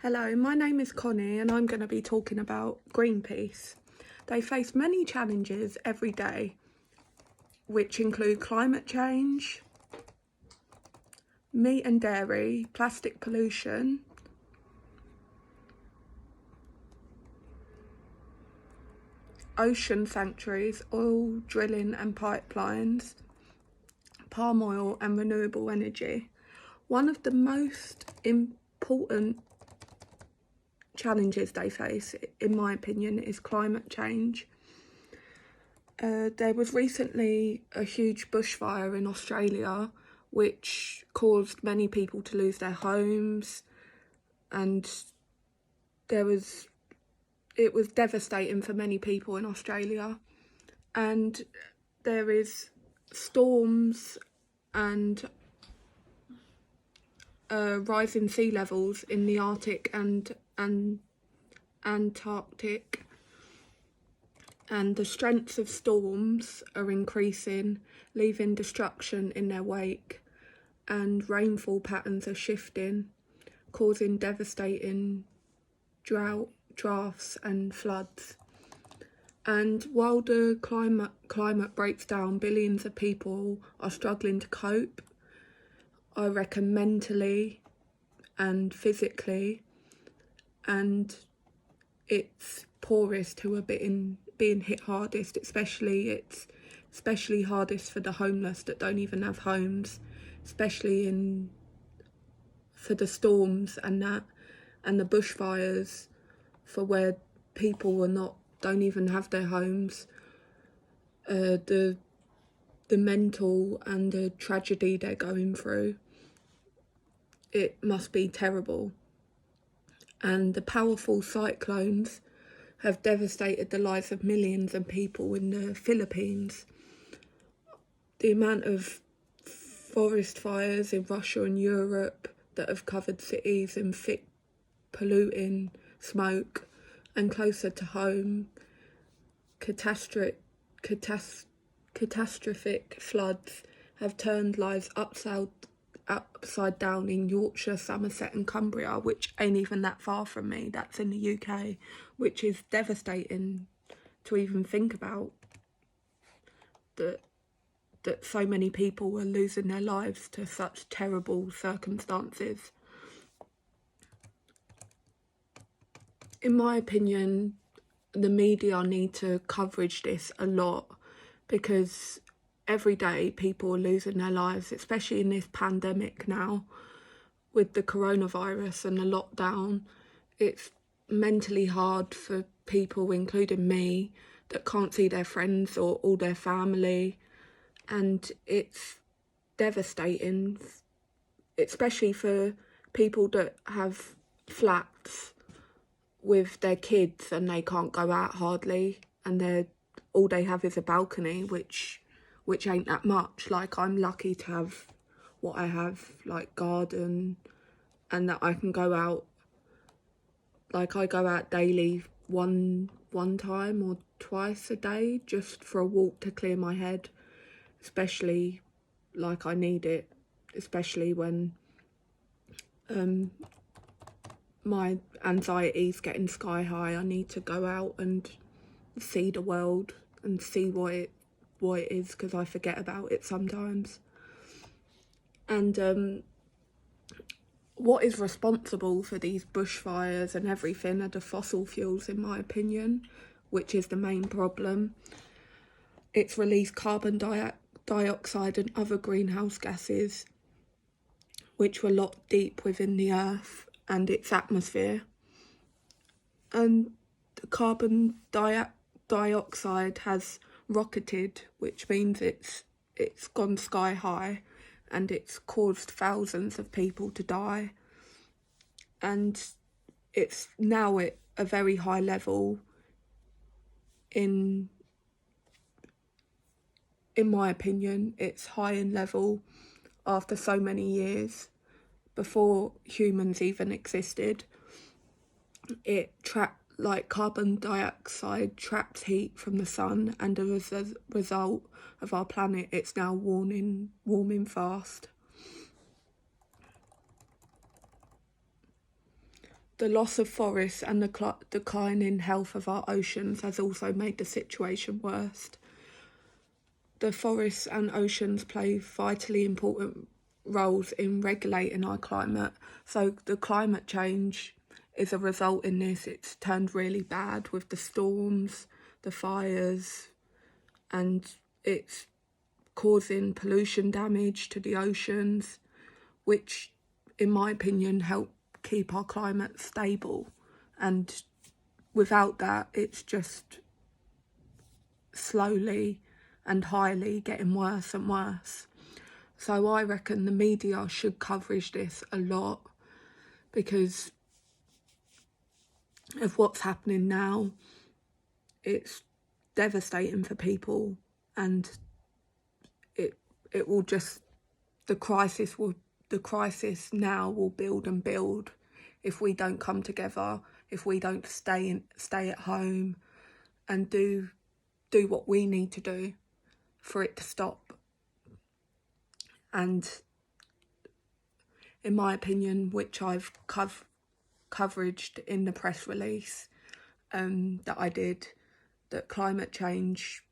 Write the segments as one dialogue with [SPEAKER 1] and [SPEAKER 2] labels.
[SPEAKER 1] Hello, my name is Connie and I'm going to be talking about Greenpeace. They face many challenges every day, which include climate change, meat and dairy, plastic pollution, ocean sanctuaries, oil drilling and pipelines, palm oil and renewable energy. One of the most important challenges they face, in my opinion, is climate change. There was recently a huge bushfire in Australia which caused many people to lose their homes, and it was devastating for many people in Australia. And there is storms and rising sea levels in the Arctic and Antarctic, and the strengths of storms are increasing, leaving destruction in their wake, and rainfall patterns are shifting, causing devastating droughts and floods. And while the climate breaks down, billions of people are struggling to cope, I reckon mentally and physically, and it's poorest who are being hit hardest. It's especially hardest for the homeless that don't even have homes, especially for the storms and the bushfires, for where people don't even have their homes. The mental and the tragedy they're going through, it must be terrible. And the powerful cyclones have devastated the lives of millions of people in the Philippines. The amount of forest fires in Russia and Europe that have covered cities in thick, polluting smoke, and closer to home, catastrophic floods have turned lives upside down in Yorkshire, Somerset and Cumbria, which ain't even that far from me. That's in the UK, which is devastating to even think about, that so many people were losing their lives to such terrible circumstances. In my opinion, the media need to coverage this a lot, because every day people are losing their lives, especially in this pandemic now with the coronavirus and the lockdown. It's mentally hard for people, including me, that can't see their friends or all their family, and it's devastating, especially for people that have flats with their kids and they can't go out hardly, and all they have is a balcony, which ain't that much. Like, I'm lucky to have what I have, like garden, and that I can go out. Like, I go out daily one time or twice a day just for a walk to clear my head, especially like I need it, especially when my anxiety's getting sky high. I need to go out and see the world and see what it is, because I forget about it sometimes. And what is responsible for these bushfires and everything are the fossil fuels, in my opinion, which is the main problem. It's released carbon dioxide and other greenhouse gases, which were locked deep within the earth and its atmosphere. And the carbon dioxide has rocketed, which means it's gone sky high, and it's caused thousands of people to die. And it's now at a very high level in my opinion. It's high in level after so many years, before humans even existed. Like carbon dioxide traps heat from the sun, and as a result of our planet, it's now warming fast. The loss of forests and the decline in health of our oceans has also made the situation worse. The forests and oceans play vitally important roles in regulating our climate. So the climate change is a result in this. It's turned really bad with the storms, the fires, and it's causing pollution damage to the oceans, which, in my opinion, help keep our climate stable. And without that, it's just slowly and highly getting worse and worse. So I reckon the media should coverage this a lot, because of what's happening now. It's devastating for people, and it will just, the crisis now will build and build if we don't come together, if we don't stay at home and do what we need to do for it to stop. And in my opinion, which I've coveraged in the press release that I did, that climate change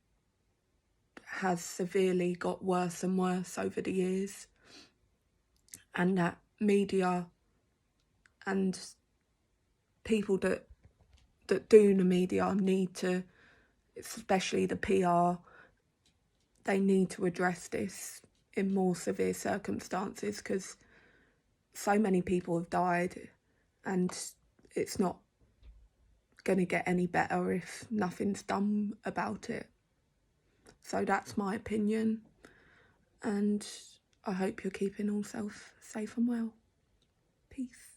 [SPEAKER 1] has severely got worse and worse over the years, and that media and people that do the media need to, especially the PR, they need to address this in more severe circumstances, because so many people have died and it's not going to get any better if nothing's done about it. So that's my opinion, and I hope you're keeping all safe and well. Peace.